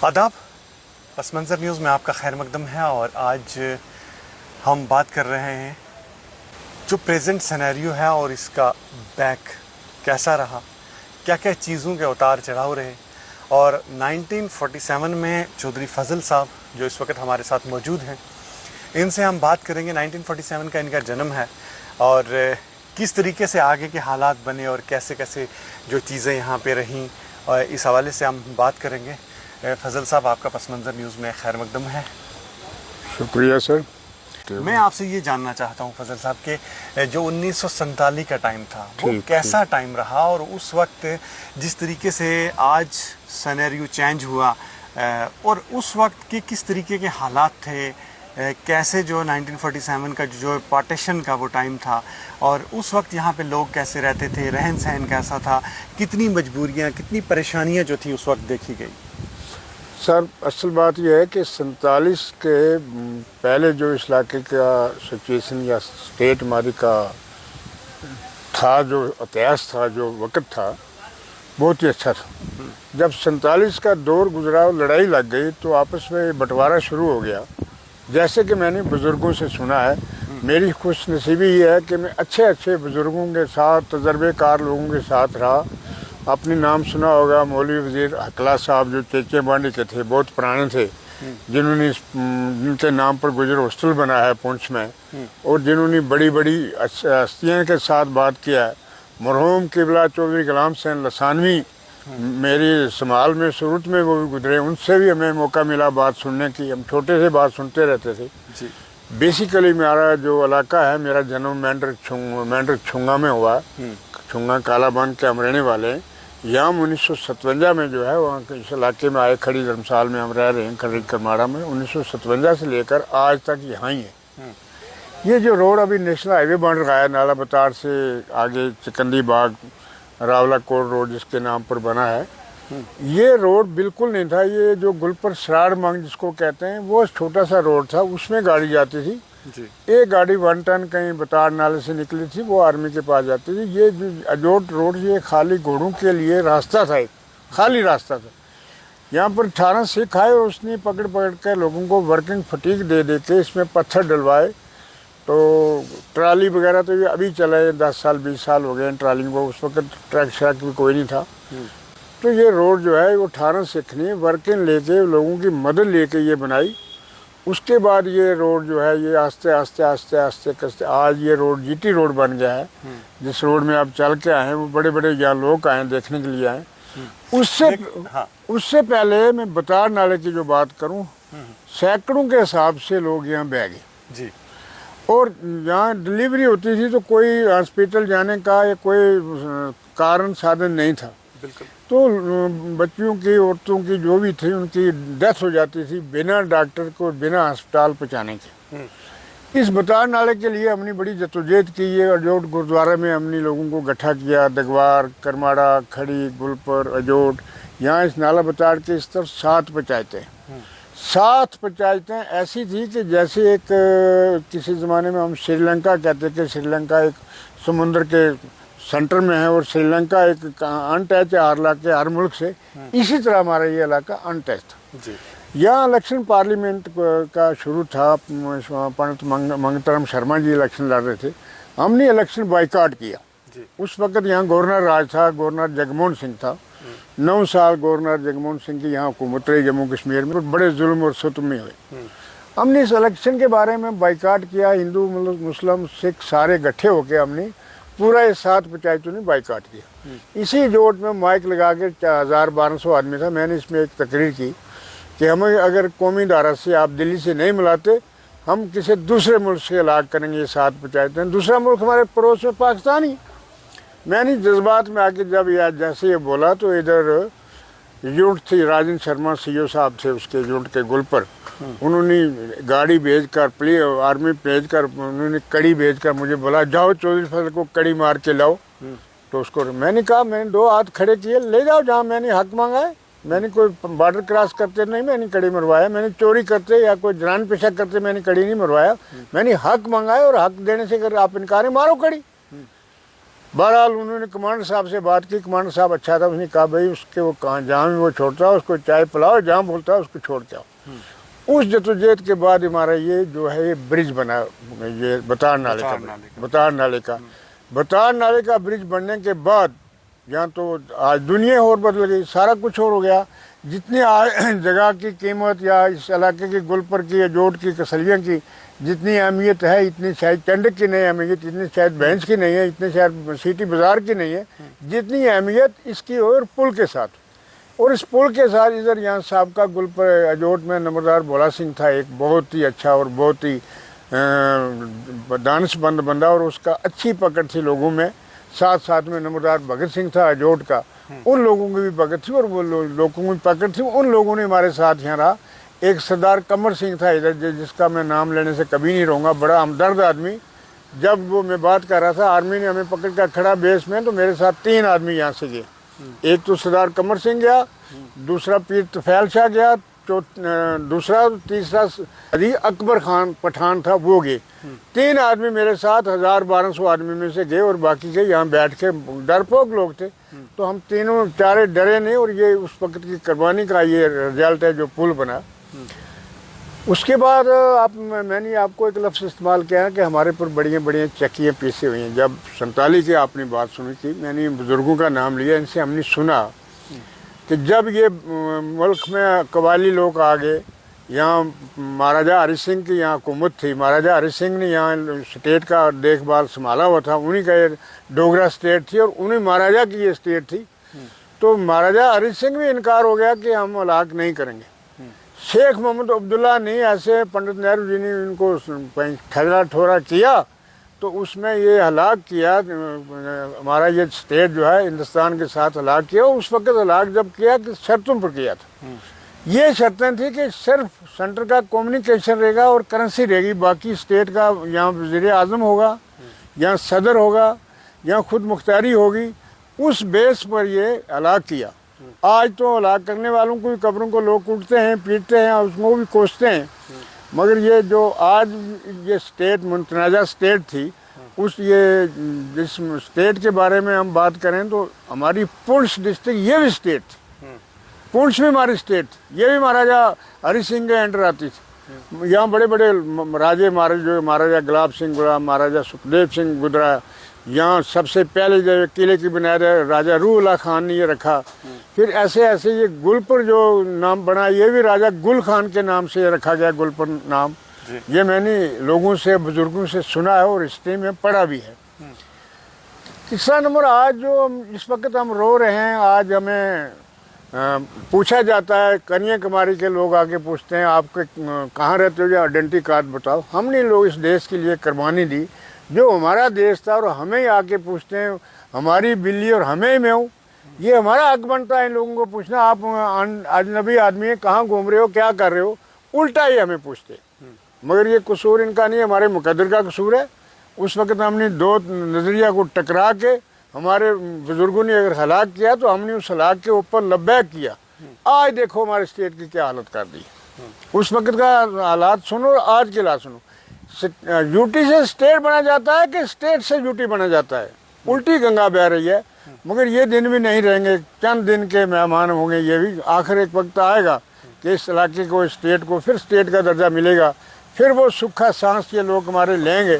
آداب، پس منظر نیوز میں آپ کا خیر مقدم ہے، اور آج ہم بات کر رہے ہیں جو پریزنٹ سینیریو ہے اور اس کا بیک کیسا رہا، کیا کیا چیزوں کے اتار چڑھاؤ رہے، اور 1947 میں چودھری فضل صاحب جو اس وقت ہمارے ساتھ موجود ہیں، ان سے ہم بات کریں گے۔ 1947 کا ان کا جنم ہے اور کس طریقے سے آگے کے حالات بنے اور کیسے کیسے جو چیزیں یہاں پہ رہیں، اور اس حوالے سے ہم بات کریں گے۔ فضل صاحب، آپ کا پس منظر نیوز میں خیر مقدم ہے۔ شکریہ سر۔ میں آپ سے یہ جاننا چاہتا ہوں فضل صاحب کہ جو 1947 کا ٹائم تھا وہ کیسا ٹائم رہا، اور اس وقت جس طریقے سے آج سینیریو چینج ہوا، اور اس وقت کے کس طریقے کے حالات تھے، کیسے جو 1947 کا جو پارٹیشن کا وہ ٹائم تھا، اور اس وقت یہاں پہ لوگ کیسے رہتے تھے، رہن سہن کیسا تھا، کتنی مجبوریاں، کتنی پریشانیاں جو تھیں اس وقت دیکھی گئی؟ سر، اصل بات یہ ہے کہ 47 کے پہلے جو اس علاقے کا سچویشن یا اسٹیٹ ہماری کا تھا، جو اتہاس تھا، جو وقت تھا، بہت ہی اچھا تھا۔ جب 47 کا دور گزرا اور لڑائی لگ گئی تو آپس میں بٹوارا شروع ہو گیا۔ جیسے کہ میں نے بزرگوں سے سنا ہے، میری خوش نصیبی یہ ہے کہ میں اچھے بزرگوں کے ساتھ، تجربے کار لوگوں کے ساتھ رہا۔ اپنی نام سنا ہوگا مولوی وزیر حقلا صاحب، جو چیچے بانڈی کے تھے، بہت پرانے تھے، جن کے نام پر گجر ہاسٹل بنا ہے پونچھ میں، اور جنہوں نے بڑی ہستیاں کے ساتھ بات کیا ہے۔ مرحوم قبلہ چودھری غلام حسین لسانوی میری سمال میں صورت میں وہ بھی گزرے، ان سے بھی ہمیں موقع ملا بات سننے کی۔ ہم چھوٹے سے بات سنتے رہتے تھے۔ بیسیکلی میرا جو علاقہ ہے، میرا جنم مینڈر چھنگا میں ہوا۔ چھنگا کالا بان کے ہم رہنے والے ہیں۔ یہاں 1957 میں جو ہے وہاں اس علاقے میں آئے، کھڑی دھرمسال میں ہم رہ رہے ہیں، کھڑی کرماڑا میں۔ 1957 سے لے کر آج تک یہاں ہی ہے۔ یہ جو روڈ ابھی نیشنل ہائی وے بن رہا ہے، نالا بتار سے آگے چکندی باغ راولہ کوٹ روڈ جس کے نام پر بنا ہے، یہ روڈ بالکل نہیں تھا۔ یہ جو گلپر سراڑ مانگ جس کو کہتے ہیں، وہ چھوٹا سا روڈ تھا، اس میں گاڑی جاتی تھی۔ ایک گاڑی 1 ٹن کہیں بتار نالے سے نکلی تھی، وہ آرمی کے پاس جاتی تھی۔ یہ جو اجوٹ روڈ، یہ خالی گھوڑوں کے لیے راستہ تھا، ایک خالی راستہ تھا۔ یہاں پر 18 سکھ آئے اور اس نے پکڑ کے لوگوں کو ورکنگ فٹیک دے کے اس میں پتھر ڈلوائے۔ تو ٹرالی وغیرہ تو یہ ابھی چلے 10 سال 20 سال ہو گئے ہیں ٹرالی کو، اس وقت ٹرک شرک بھی کوئی نہیں تھا۔ تو یہ روڈ جو ہے وہ 18 سکھ نے ورکنگ لے کے، لوگوں کی مدد لے کے یہ بنائی۔ اس کے بعد یہ روڈ جو ہے یہ آہستہ کرتے آج یہ روڈ جی ٹی روڈ بن گیا ہے۔ جس روڈ میں آپ چل کے آئے ہیں، وہ بڑے یہاں لوگ آئے ہیں دیکھنے کے لیے آئے۔ اس سے پہلے میں بتار نالے کی جو بات کروں، سینکڑوں کے حساب سے لوگ یہاں بہ گئے، اور یہاں ڈلیوری ہوتی تھی تو کوئی ہاسپٹل جانے کا یا کوئی کارن سادھن نہیں تھا، تو بچیوں کی، عورتوں کی جو بھی تھی، ان کی ڈیتھ ہو جاتی تھی بنا ڈاکٹر کو، بنا ہسپتال پہنچانے کے۔ اس بتار نالے کے لیے ہم نے بڑی جدوجہد کی ہے۔ اجوٹ گرودوارہ میں ہم نے لوگوں کو گٹھا کیا، دگوار، کرماڑا، کھڑی، گلپر، اجوٹ، یہاں اس نالا بتار کے اس طرف 7 پنچایتیں۔ 7 پنچایتیں ایسی تھی کہ جیسے ایک کسی زمانے میں ہم سری لنکا کہتے کہ سری لنکا ایک سمندر کے سینٹر میں ہے، اور سری لنکا ایک انٹیچ ہے ہر علاقے، ہر ملک سے، اسی طرح ہمارا یہ علاقہ انٹیچ تھا۔ یہاں الیکشن پارلیمنٹ کا شروع تھا، پنڈت منگترم شرما جی الیکشن لڑ رہے تھے، ہم نے الیکشن بائیکاٹ کیا۔ اس وقت یہاں گورنر راج تھا، گورنر جگموہن سنگھ تھا۔ 9 سال گورنر جگموہن سنگھ کی یہاں حکومت رہی جموں کشمیر میں، بڑے ظلم اور ستم میں ہوئے۔ ہم نے اس الیکشن کے بارے میں بائیکاٹ کیا، ہندو مسلم سکھ سارے گٹھے ہو کے ہم نے پورا یہ 7 پنچایتوں نے بائیکاٹ کیا۔ اسی جوٹ میں مائک لگا کے 1200 آدمی تھا، میں نے اس میں ایک تقریر کی کہ ہمیں اگر قومی دھارا سے آپ دلی سے نہیں ملاتے، ہم کسی دوسرے ملک سے علاق کریں گے۔ یہ 7 پنچایتیں، دوسرا ملک ہمارے پڑوس میں پاکستان ہی۔ میں نے جذبات میں آ کے جب جیسے یہ بولا تو ادھر یونٹ تھی، راجن شرما سی او صاحب تھے اس کے یونٹ کے گل پر، انہوں نے گاڑی بھیج کر، آرمی بھیج کر، انہوں نے کڑی بھیج کر مجھے بولا جاؤ چودھری فضل کو کڑی مار کے لاؤ۔ تو اس کو میں نے کہا، میں نے 2 ہاتھ کھڑے کیے، لے جاؤ جہاں میں نے حق مانگا ہے۔ میں نے کوئی بارڈر کراس کرتے نہیں میں نے کڑی مروایا، میں نے چوری کرتے یا کوئی جرائم پیشہ کرتے میں نے کڑی نہیں مروایا، میں نے حق مانگا ہے، اور حق دینے سے اگر آپ انکار ہیں، مارو کڑی۔ بہرحال انہوں نے کمانڈر صاحب سے بات کی، کمانڈر صاحب اچھا تھا، اس نے کہا بھائی اس کے وہ کہاں جہاں بھی وہ چھوڑتا ہے اس کو چائے پلاؤ، جہاں بولتا ہے اس کو چھوڑ کے آؤ۔ اس جدوجہد کے بعد ہمارا یہ جو ہے یہ برج بنا، یہ بطار نالے کا، بطار نالے کا برج بننے کے بعد یہاں تو آج دنیا اور بدل گئی، سارا کچھ اور ہو گیا۔ جتنی جگہ کی قیمت یا اس علاقے کی گلپر کی یا جوٹ کی کسلیاں کی جتنی اہمیت ہے، اتنی شاید چنڈک کی نہیں اہمیت، اتنی شاید بینس کی نہیں ہے، اتنی شاید سٹی بازار کی نہیں ہے، جتنی اہمیت اس کی اور پل کے ساتھ۔ اور اس پل کے ساتھ ادھر یہاں سابقہ گلپر اجوٹ میں نمبردار بولا سنگھ تھا، ایک بہت ہی اچھا اور بہت ہی دانش مند بندہ، اور اس کا اچھی پکڑ تھی لوگوں میں۔ ساتھ میں نمبردار بھگت سنگھ تھا اجوٹ کا، ان لوگوں کی بھی پکڑ تھی، اور وہ لوگوں کی پکڑ تھی، ان لوگوں نے ہمارے ساتھ یہاں رہا۔ ایک سردار قمر سنگھ تھا ادھر، جس کا میں نام لینے سے کبھی نہیں رہوں گا، بڑا ہمدرد آدمی۔ جب وہ میں بات کر رہا تھا آرمی نے ہمیں پکڑ کر کھڑا بیس میں، تو میرے ساتھ 3 آدمی یہاں سے گئے۔ ایک تو سردار قمر سنگھ گیا، دوسرا پیر طفیل شاہ گیا، تیسرا علی اکبر خان پٹھان تھا، وہ گئے۔ 3 آدمی میرے ساتھ 1200 آدمی میں سے گئے، اور باقی گئے یہاں بیٹھ کے، ڈرپوک لوگ تھے، تو ہم تینوں چارے ڈرے نہیں، اور یہ اس وقت کی قربانی کا یہ رزلٹ ہے جو پل بنا۔ اس کے بعد میں نے آپ کو ایک لفظ استعمال کیا ہے کہ ہمارے پر بڑی چکیاں پیسے ہوئی ہیں۔ جب 47 کی آپ نے بات سنی تھی، میں نے بزرگوں کا نام لیا، ان سے ہم نے سنا کہ جب یہ ملک میں قبائلی لوگ آ گئے، یہاں مہاراجا ہری سنگھ کی یہاں حکومت تھی، مہاراجا ہری سنگھ نے یہاں اسٹیٹ کا دیکھ بھال سنبھالا ہوا تھا، انہی کا یہ ڈوگرا اسٹیٹ تھی، اور انہیں مہاراجا کی یہ اسٹیٹ تھی۔ تو مہاراجا ہری سنگھ بھی انکار ہو گیا کہ ہم ہلاک نہیں کریں گے۔ شیخ محمد عبداللہ نے ایسے پنڈت نہرو جی نے ان کو ٹھگا ٹھورا کیا، تو اس میں یہ ہلاک کیا، ہمارا یہ اسٹیٹ جو ہے ہندوستان کے ساتھ ہلاک کیا۔ اس وقت ہلاک جب کیا کہ شرطوں پر کیا تھا، یہ شرطیں تھیں کہ صرف سینٹر کا کمیونیکیشن رہے گا اور کرنسی رہے گی، باقی اسٹیٹ کا یہاں وزیر اعظم ہوگا، یہاں صدر ہوگا، یہاں خود مختاری ہوگی۔ اس بیس پر یہ ہلاک کیا۔ آج تو ہلاک کرنے والوں کو بھی قبروں کو لوگ کوٹتے ہیں، پیٹتے ہیں، اور اس کو بھی کوستے ہیں، مگر یہ جو آج یہ اسٹیٹ متنازع اسٹیٹ تھی، جس اسٹیٹ کے بارے میں ہم بات کریں تو ہماری پونچھ ڈسٹرکٹ یہ بھی اسٹیٹ تھی، پونچھ بھی ہماری اسٹیٹ تھی، یہ بھی مہاراجا ہری سنگھ کے انڈر آتی تھی۔ یہاں بڑے بڑے راجے مہاراجا گلاب سنگھ گرا، مہاراجا سکھدیو سنگھ گجرا، یہاں سب سے پہلے جو قلعے کی بنیاد راجا روح اللہ خان نے یہ رکھا۔ پھر ایسے یہ گلپر جو نام بنا، یہ بھی راجا گل خان کے نام سے رکھا گیا گلپر نام۔ یہ میں نے لوگوں سے بزرگوں سے سنا ہے اور ہسٹری میں پڑھا بھی ہے۔ تیسرا نمبر، آج جو اس وقت ہم رو رہے ہیں، آج ہمیں پوچھا جاتا ہے، کنیا کماری کے لوگ آ کے پوچھتے ہیں آپ کے کہاں رہتے ہو یا آئیڈینٹی کارڈ بتاؤ۔ ہم نے لوگ اس دیش کے لیے قربانی دی، جو ہمارا دیش تھا، اور ہمیں آ کے پوچھتے ہیں ہماری بلی اور ہمیں میں ہوں۔ یہ ہمارا حق بنتا ہے ان لوگوں کو پوچھنا، آپ اجنبی آدمی ہیں، کہاں گھوم رہے ہو، کیا کر رہے ہو، الٹا ہی ہمیں پوچھتے۔ مگر یہ قصور ان کا نہیں، ہمارے مقدر کا قصور ہے۔ اس وقت ہم نے 2 نظریہ کو ٹکرا کے ہمارے بزرگوں نے اگر ہلاک کیا تو ہم نے اس ہلاک کے اوپر لبیک کیا۔ آج دیکھو ہمارے اسٹیٹ کی کیا حالت کر دی۔ اس وقت کا حالات سنو اور آج کے حالات سنو۔ یوٹی سے اسٹیٹ بنا جاتا ہے کہ اسٹیٹ سے یوٹی بنا جاتا ہے، الٹی گنگا بہ رہی ہے۔ مگر یہ دن بھی نہیں رہیں گے، چند دن کے مہمان ہوں گے، یہ بھی آخر ایک وقت آئے گا کہ اس علاقے کو، اسٹیٹ کو پھر اسٹیٹ کا درجہ ملے گا، پھر وہ سکھا سانس یہ لوگ ہمارے لیں گے۔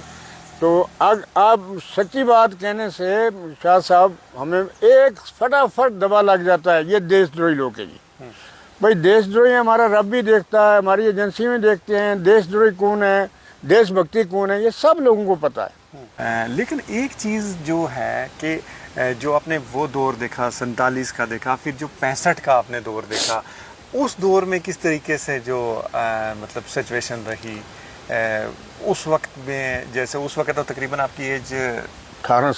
تو آپ سچی بات کہنے سے شاہ صاحب ہمیں ایک فٹافٹ دبا لگ جاتا ہے، یہ دیش دروہی لوگ ہیں جی۔ بھائی دیش دروہی ہمارا رب بھی دیکھتا ہے، ہماری ایجنسی میں دیکھتے ہیں دیش دروہی کون ہے، دیش بھکتی کون ہے، یہ سب لوگوں کو پتہ ہے۔ لیکن ایک چیز جو ہے کہ جو آپ نے وہ دور دیکھا 47 کا دیکھا، پھر جو 65 کا آپ نے دور دیکھا، اس دور میں کس طریقے سے جو مطلب سچویشن رہی اس وقت میں، جیسے اس وقت تو تقریباً آپ کی ایج 18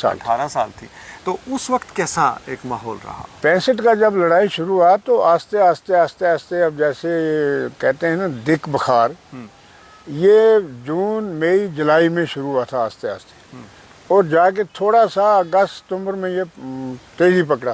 سال تھی، تو اس وقت کیسا ایک ماحول رہا؟ 65 کا جب لڑائی شروع ہوا تو آہستہ آہستہ اب جیسے کہتے ہیں نا دک بخار، یہ جون مئی جولائی میں شروع ہوا تھا آہستہ آہستہ، اور جا کے تھوڑا سا اگست ستمبر میں یہ تیزی پکڑا۔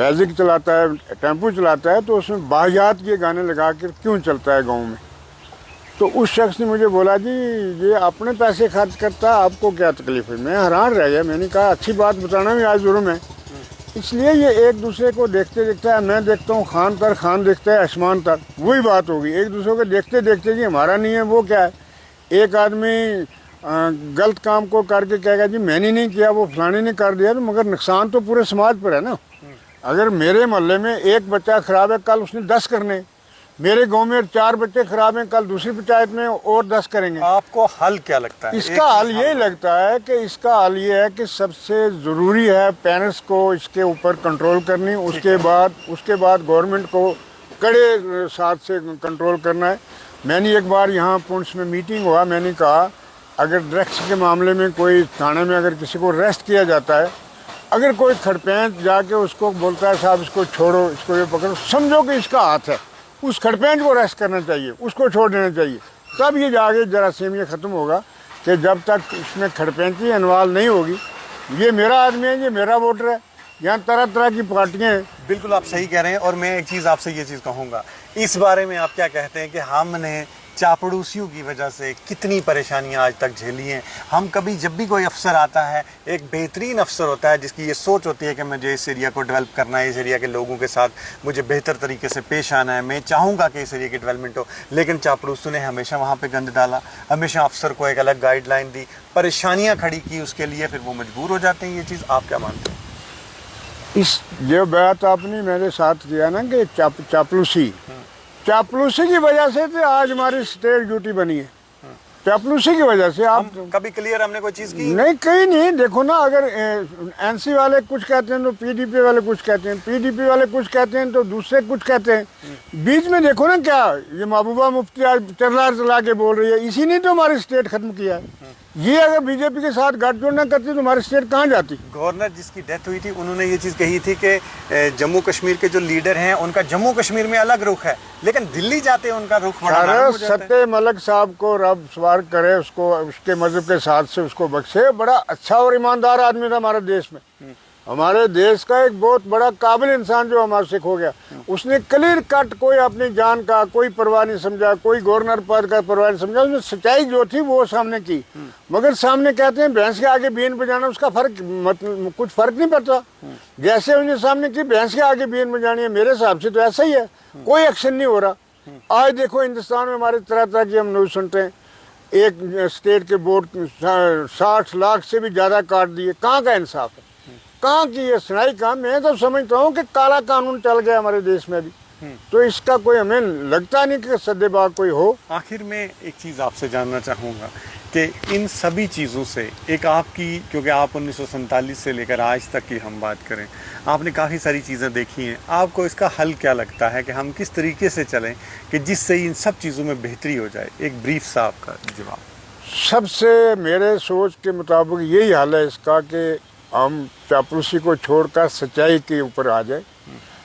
ویزک چلاتا ہے، ٹیمپو چلاتا ہے، تو اس میں باحیات کے گانے لگا کر کیوں چلتا ہے گاؤں میں؟ تو اس شخص نے مجھے بولا جی یہ اپنے پیسے خرچ کرتا ہے، آپ کو کیا تکلیف ہے؟ میں حیران رہ گیا، میں نے کہا اچھی بات بتانا بھی آج ضرور ہے، اس لیے یہ ایک دوسرے کو دیکھتے دیکھتا ہے، میں دیکھتا ہوں خان تر، خان دیکھتا ہے آسمان تک، وہی بات ہوگی، ایک دوسرے کو دیکھتے دیکھتے جی ہمارا نہیں ہے وہ کیا ہے؟ ایک آدمی غلط کام کو کر کے کہے گا جی میں نے نہیں کیا، وہ فلانے نے کر دیا، تو مگر نقصان تو پورے سماج پر ہے نا۔ اگر میرے محلے میں ایک بچہ خراب ہے، کل اس نے 10 کرنے، میرے گاؤں میں 4 بچے خراب ہیں، کل دوسری پنچایت میں اور 10 کریں گے۔ آپ کو حل کیا لگتا ہے؟ اس کا حل یہی لگتا ہے کہ اس کا حل یہ ہے کہ سب سے ضروری ہے پیرنٹس کو اس کے اوپر کنٹرول کرنی، اس کے بعد گورنمنٹ کو کڑے ساتھ سے کنٹرول کرنا ہے۔ میں نے ایک بار یہاں پونچھ میں میٹنگ ہوا، میں نے کہا اگر ڈرگس کے معاملے میں کوئی تھانے میں اگر کسی کو ریسٹ کیا جاتا ہے، اگر کوئی کھڑپینچ جا کے اس کو بولتا ہے صاحب اس کو چھوڑو، اس کو یہ پکڑو، سمجھو کہ اس کا ہاتھ ہے، اس کھڑپینچ کو ریسٹ کرنا چاہیے، اس کو چھوڑ دینا چاہیے، تب یہ جاگے جراثیم یہ ختم ہوگا۔ کہ جب تک اس میں کھڑپینچی انوالو نہیں ہوگی، یہ میرا آدمی ہے، یہ میرا ووٹر ہے، یہاں طرح طرح کی پارٹیاں ہیں۔ بالکل آپ صحیح کہہ رہے ہیں، اور میں ایک چیز آپ سے یہ چیز کہوں گا، اس بارے میں آپ کیا کہتے ہیں کہ ہم نے چاپڑوسیوں کی وجہ سے کتنی پریشانیاں آج تک جھیلی ہیں؟ ہم کبھی جب بھی کوئی افسر آتا ہے، ایک بہترین افسر ہوتا ہے جس کی یہ سوچ ہوتی ہے کہ مجھے اس ایریا کو ڈیولپ کرنا ہے، اس ایریا کے لوگوں کے ساتھ مجھے بہتر طریقے سے پیش آنا ہے، میں چاہوں گا کہ اس ایریا کی ڈیولپمنٹ ہو، لیکن چاپڑوسوں نے ہمیشہ وہاں پہ گند ڈالا، ہمیشہ افسر کو ایک الگ گائیڈ لائن دی، پریشانیاں کھڑی کی اس کے لیے، پھر وہ مجبور ہو جاتے ہیں۔ یہ چیز آپ کیا مانتے ہیں؟ یہ بات آپ نے میرے ساتھ کیا نا کہ چاپلوسی کی وجہ سے تو آج ہماری اسٹیٹ ڈیوٹی بنی ہے، چاپلوسی کی وجہ سے۔ آپ کبھی کلیئر ہم نے کوئی چیز کی نہیں، کہیں نہیں، دیکھو نا، اگر این سی والے کچھ کہتے ہیں تو پی ڈی پی والے کچھ کہتے ہیں، پی ڈی پی والے کچھ کہتے ہیں تو دوسرے کچھ کہتے ہیں، بیچ میں دیکھو نا کیا یہ محبوبہ مفتی آج چلا کے بول رہی ہے، اسی نے تو ہماری اسٹیٹ ختم کیا ہے۔ یہ اگر بی جے پی کے ساتھ گٹھ جوڑ نہ کرتی تو ہماری اسٹیٹ کہاں جاتی؟ گورنر جس کی ڈیتھ ہوئی تھی انہوں نے یہ چیز کہی تھی کہ جموں کشمیر کے جو لیڈر ہیں ان کا جموں کشمیر میں الگ رخ ہے، لیکن دلی جاتے ان کا رخ بڑا نرم ہو جاتا ہے۔ ستیہ ملک صاحب کو رب سوار کرے، اس کو اس کے مذہب کے ساتھ سے اس کو بخشے، بڑا اچھا اور ایماندار آدمی تھا ہمارے دیش میں، ہمارے دیش کا ایک بہت بڑا قابل انسان جو ہمارے سے کھو گیا۔ اس نے کلیئر کٹ، کوئی اپنی جان کا کوئی پرواہ نہیں سمجھا، کوئی گورنر پد کا پرواہ نہیں سمجھا، اس نے سچائی جو تھی وہ سامنے کی۔ مگر سامنے کہتے ہیں بھینس کے آگے بین بجانا، اس کا فرق کچھ فرق نہیں پڑتا، جیسے انہوں نے سامنے کی بھینس کے آگے بین بجانی ہے، میرے حساب سے تو ایسا ہی ہے، کوئی ایکشن نہیں ہو رہا۔ آج دیکھو ہندوستان میں ہمارے طرح طرح کی ہم نیوز سنتے ہیں، ایک اسٹیٹ کے ووٹ 60 لاکھ سے بھی زیادہ کاٹ دیے، کہاں کا انصاف ہے؟ کہاں کی یہ سنائی کہاں؟ میں تو سمجھتا ہوں کہ کالا قانون چل گیا ہمارے دیش میں بھی، تو اس کا کوئی ہمیں لگتا نہیں کہ سدے باغ کوئی ہو۔ آخر میں ایک چیز آپ سے جاننا چاہوں گا کہ ان سبھی چیزوں سے ایک آپ کی، کیونکہ آپ 1947 سے لے کر آج تک کی ہم بات کریں، آپ نے کافی ساری چیزیں دیکھی ہیں، آپ کو اس کا حل کیا لگتا ہے کہ ہم کس طریقے سے چلیں کہ جس سے ان سب چیزوں میں بہتری ہو جائے؟ ایک بریف سا آپ کا جواب۔ سب سے میرے سوچ کے مطابق یہی حل ہے اس کا کہ ہم چاپلوسی کو چھوڑ کر سچائی کے اوپر آ جائے،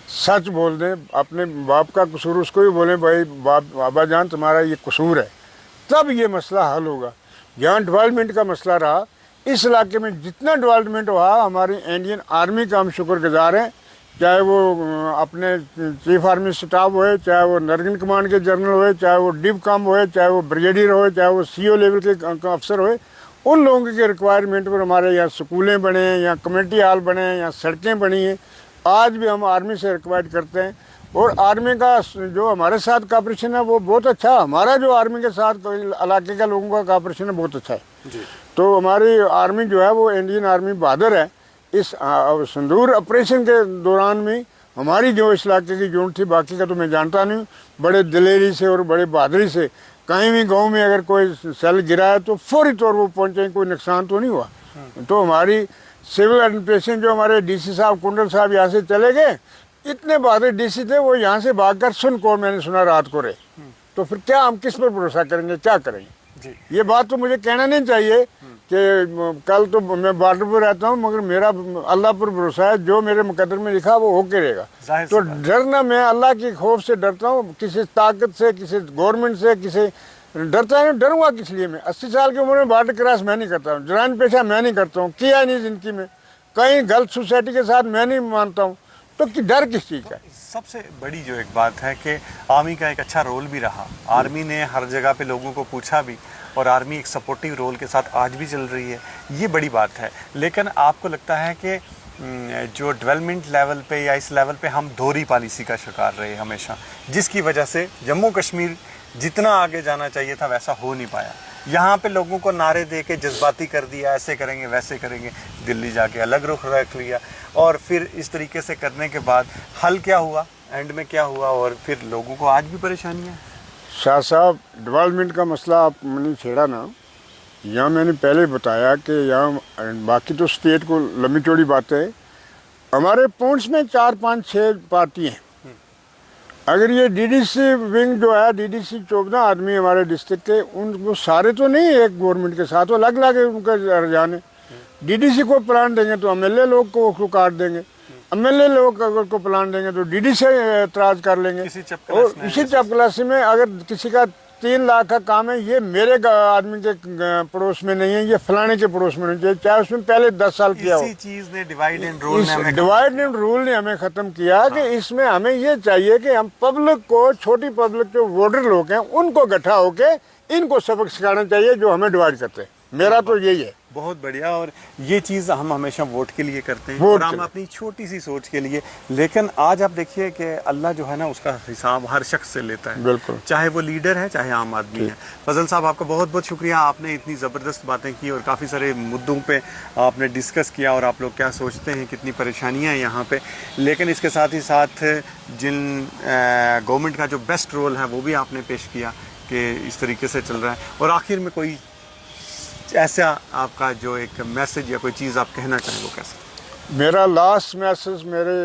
سچ بول دیں، اپنے باپ کا قصور اس کو بھی بولیں بھائی بابا جان تمہارا یہ قصور ہے، تب یہ مسئلہ حل ہوگا۔ جہاں ڈیولپمنٹ کا مسئلہ رہا، اس علاقے میں جتنا ڈیولپمنٹ ہوا، ہماری انڈین آرمی کا ہم شکر گزار ہیں، چاہے وہ اپنے چیف آرمی اسٹاف ہوئے، چاہے وہ نرگن کمانڈ کے جنرل ہوئے، چاہے وہ ڈب کام ہوئے، چاہے وہ بریگیڈیئر ہوئے، چاہے وہ سی او لیول کے افسر ہوئے، ان لوگوں کے ریکوائرمنٹ پر ہمارے یہاں سکولیں بنے ہیں، یہاں کمیونٹی ہال بنے ہیں، یہاں سڑکیں بنی ہیں۔ آج بھی ہم آرمی سے ریکوائر کرتے ہیں، اور آرمی کا جو ہمارے ساتھ کاپریشن ہے وہ بہت اچھا ہے، ہمارا جو آرمی کے ساتھ علاقے کے لوگوں کا کاپریشن ہے بہت اچھا ہے۔ تو ہماری آرمی جو ہے وہ انڈین آرمی بہادر ہے۔ اس سندور آپریشن کے دوران میں ہماری جو اس علاقے کی یونٹ تھی، باقی کا تو میں جانتا نہیں، بڑے دلیری سے اور بڑے بہادری سے کہیں بھی گاؤں میں اگر کوئی سیل گرا ہے تو فوری طور وہ پہنچے، کوئی نقصان تو نہیں ہوا۔ تو ہماری سول ایڈمنسٹریشن جو ہمارے ڈی سی صاحب کنڈل صاحب یہاں سے چلے گئے، اتنے بہادر ڈی سی تھے، وہ یہاں سے بھاگ کر سن کو میں نے سنا رات کو رہے، تو پھر کیا ہم کس پر بھروسہ کریں گے، کیا کریں گے؟ یہ بات تو مجھے کہنا نہیں چاہیے کہ کل تو میں بارڈر پہ رہتا ہوں، مگر میرا اللہ پر بھروسہ ہے، جو میرے مقدر میں لکھا وہ ہو کے رہے گا۔ تو ڈرنا، میں اللہ کی خوف سے ڈرتا ہوں، کسی طاقت سے، کسی گورنمنٹ سے، کسی ڈرتا ہے، ڈروں گا کس لیے؟ میں 80 سال کی عمر میں بارڈر کراس میں نہیں کرتا ہوں، جرائم پیشہ میں نہیں کرتا ہوں، کیا نہیں زندگی میں، کہیں غلط سوسائٹی کے ساتھ میں نہیں مانتا ہوں، تو ڈر کس چیز کا ہے؟ سب سے بڑی جو ایک بات ہے کہ آرمی کا ایک اچھا رول بھی رہا، آرمی نے ہر جگہ پہ لوگوں کو پوچھا بھی، اور آرمی ایک سپورٹیو رول کے ساتھ آج بھی چل رہی ہے، یہ بڑی بات ہے۔ لیکن آپ کو لگتا ہے کہ جو ڈیولپمنٹ لیول پہ یا اس لیول پہ ہم دوہری پالیسی کا شکار رہے ہمیشہ، جس کی وجہ سے جموں کشمیر جتنا آگے جانا چاہیے تھا ویسا ہو نہیں پایا؟ یہاں پہ لوگوں کو نعرے دے کے جذباتی کر دیا، ایسے کریں گے ویسے کریں گے، دلی جا کے الگ رخ رکھ لیا، اور پھر اس طریقے سے کرنے کے بعد حل کیا ہوا، اینڈ میں کیا ہوا، اور پھر لوگوں کو آج بھی پریشانیاں ہیں۔ شاہ صاحب ڈیولپمنٹ کا مسئلہ آپ نے چھیڑا نا، یہاں میں نے پہلے بتایا کہ یہاں باقی تو اسٹیٹ کو لمبی چوڑی باتیں، ہمارے پونچھ میں 4 5 6 پارٹی ہیں۔ اگر یہ ڈی ڈی سی ونگ جو ہے، ڈی ڈی سی 14 آدمی ہمارے ڈسٹرکٹ کے، ان وہ سارے تو نہیں ایک گورنمنٹ کے ساتھ، وہ الگ الگ ان کا رجحان ہے۔ ڈی ڈی سی کو پلان دیں گے تو ایم ایل اے لوگ کو کاٹ دیں گے، ایم ایل اے لوگ اگر کو پلان دیں گے تو ڈی ڈی سے اعتراض کر لیں گے، اور اسی چپکلاسی میں اگر کسی کا 3 لاکھ کا کام ہے، یہ میرے آدمی کے پڑوس میں نہیں ہے، یہ فلانے کے پڑوس میں نہیں چاہیے، چاہے اس میں پہلے 10 سال کیا ہو۔ اسی چیز نے ڈیوائڈ اینڈ رول نے ہمیں ختم کیا کہ اس میں ہمیں یہ چاہیے کہ ہم پبلک کو، چھوٹی پبلک جو ووٹر لوگ ہیں، ان کو اکٹھا ہو کے ان کو سبق سکھانا چاہیے جو ہمیں ڈیوائڈ کرتے ہیں۔ میرا تو یہی ہے۔ بہت بڑھیا، اور یہ چیز ہم ہمیشہ ووٹ کے لیے کرتے ہیں، اور ہم اپنی چھوٹی سی سوچ کے لیے، لیکن آج آپ دیکھیے کہ اللہ جو ہے نا اس کا حساب ہر شخص سے لیتا ہے، بالکل، چاہے وہ لیڈر ہے چاہے عام آدمی ہے۔ فضل صاحب آپ کا بہت بہت شکریہ، آپ نے اتنی زبردست باتیں کی اور کافی سارے مدعوں پہ آپ نے ڈسکس کیا، اور آپ لوگ کیا سوچتے ہیں، کتنی پریشانیاں ہیں یہاں پہ، لیکن اس کے ساتھ ہی ساتھ جن گورنمنٹ کا جو بیسٹ رول ہے وہ بھی آپ نے پیش کیا کہ اس طریقے سے چل رہا ہے۔ اور آخر میں کوئی ایسا آپ کا جو ایک میسج یا کوئی چیز آپ کہنا چاہیں وہ کیسے؟ میرا لاسٹ میسج میرے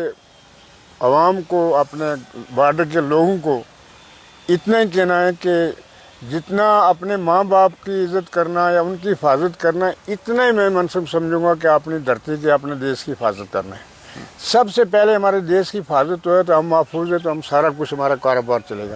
عوام کو، اپنے بارڈر کے لوگوں کو اتنا ہی کہنا ہے کہ جتنا اپنے ماں باپ کی عزت کرنا یا ان کی حفاظت کرنا، اتنا ہی میں منصب سمجھوں گا کہ اپنی دھرتی کے، اپنے دیش کی حفاظت کرنا ہے۔ سب سے پہلے ہمارے دیش کی حفاظت ہو ہے تو ہم محفوظ ہیں، تو ہم سارا کچھ، ہمارا کاروبار چلے گا۔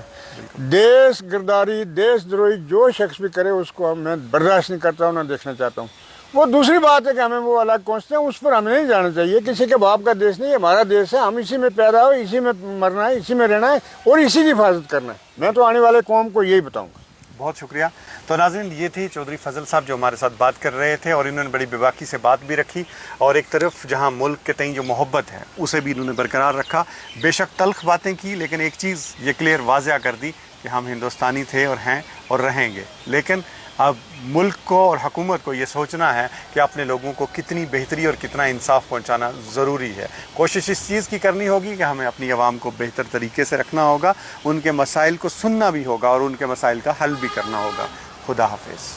دیش گرداری، دیش دروہی جو شخص بھی کرے اس کو میں برداشت نہیں کرتا ہوں، نہ دیکھنا چاہتا ہوں۔ وہ دوسری بات ہے کہ ہمیں وہ الگ پہنچتے ہیں، اس پر ہمیں نہیں جانا چاہیے۔ کسی کے باپ کا دیش نہیں، ہمارا دیش ہے، ہم اسی میں پیدا ہوئے، اسی میں مرنا ہے، اسی میں رہنا ہے، اور اسی کی حفاظت کرنا ہے۔ میں تو آنے والے قوم کو یہی بتاؤں گا۔ بہت شکریہ۔ تو ناظرین، یہ تھی چودھری فضل صاحب جو ہمارے ساتھ بات کر رہے تھے، اور انہوں نے بڑی بے باکی سے بات بھی رکھی، اور ایک طرف جہاں ملک کے تئیں جو محبت ہے اسے بھی انہوں نے برقرار رکھا۔ بے شک تلخ باتیں کی، لیکن ایک چیز یہ کلیئر واضح کر دی کہ ہم ہندوستانی تھے اور ہیں اور رہیں گے، لیکن اب ملک کو اور حکومت کو یہ سوچنا ہے کہ اپنے لوگوں کو کتنی بہتری اور کتنا انصاف پہنچانا ضروری ہے۔ کوشش اس چیز کی کرنی ہوگی کہ ہمیں اپنی عوام کو بہتر طریقے سے رکھنا ہوگا، ان کے مسائل کو سننا بھی ہوگا، اور ان کے مسائل کا حل بھی کرنا ہوگا۔ خدا حافظ۔